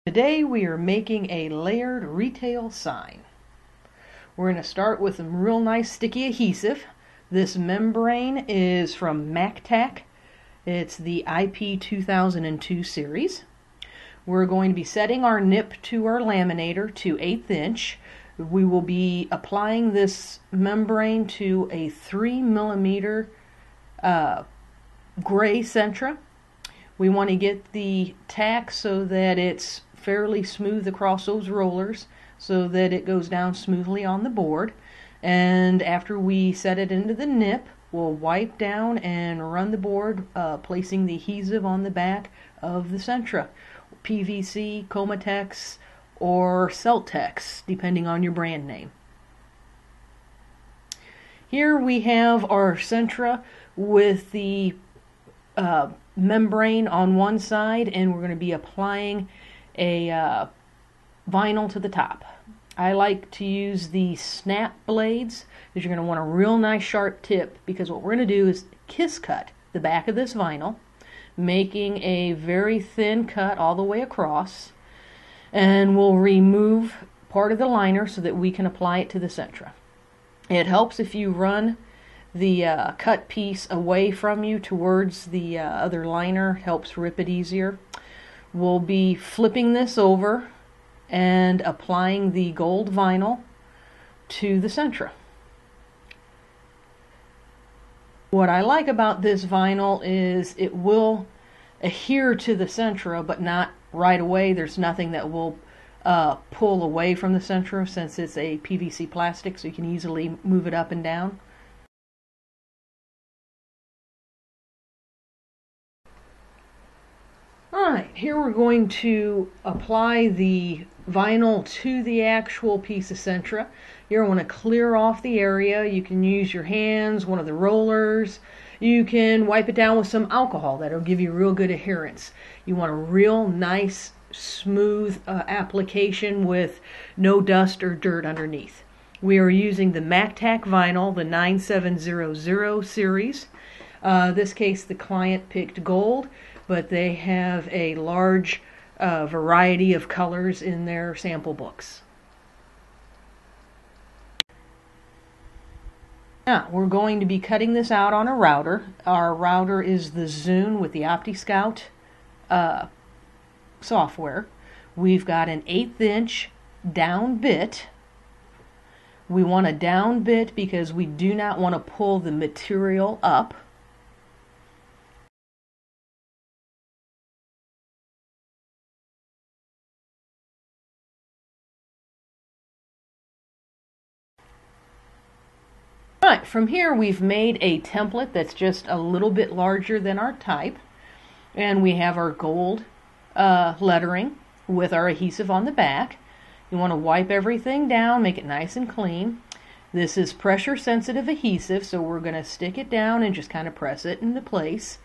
Today we are making a layered retail sign. We're going to start with some real nice sticky adhesive. This membrane is from MacTac. It's the IP 2002 series. We're going to be setting our nip to our laminator to 1/8 inch. We will be applying this membrane to a 3mm gray Centra. We want to get the tack so that it's fairly smooth across those rollers so that it goes down smoothly on the board. And after we set it into the nip, we'll wipe down and run the board, placing the adhesive on the back of the Centra. PVC, Comatex, or Celtex, depending on your brand name. Here we have our Centra with the membrane on one side, and we're going to be applying a vinyl to the top. I like to use the snap blades because you're going to want a real nice sharp tip, because what we're going to do is kiss cut the back of this vinyl, making a very thin cut all the way across, and we'll remove part of the liner so that we can apply it to the Centra. It helps if you run the cut piece away from you towards the other liner, helps rip it easier. We'll be flipping this over and applying the gold vinyl to the Centra. What I like about this vinyl is it will adhere to the Centra, but not right away. There's nothing that will pull away from the Centra since it's a PVC plastic, so you can easily move it up and down. Alright, here we're going to apply the vinyl to the actual piece of Centra. Here I want to clear off the area. You can use your hands, one of the rollers. You can wipe it down with some alcohol. That'll give you real good adherence. You want a real nice, smooth application with no dust or dirt underneath. We are using the MacTac vinyl, the 9700 series. This case the client picked gold, but they have a large variety of colors in their sample books. Now, we're going to be cutting this out on a router. Our router is the Zune with the OptiScout software. We've got an 1/8 inch down bit. We want a down bit because we do not want to pull the material up. Right, from here we've made a template that's just a little bit larger than our type, and we have our gold lettering with our adhesive on the back. You want to wipe everything down, make it nice and clean. This is pressure sensitive adhesive, so we're going to stick it down and just kind of press it into place.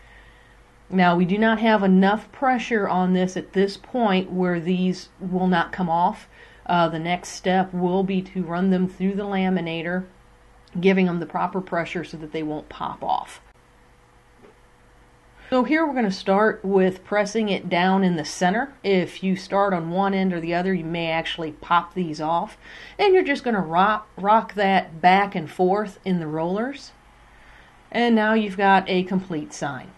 Now, we do not have enough pressure on this at this point where these will not come off. The next step will be to run them through the laminator, giving them the proper pressure so that they won't pop off. So here we're going to start with pressing it down in the center. If you start on one end or the other, you may actually pop these off. And you're just going to rock that back and forth in the rollers. And now you've got a complete sign.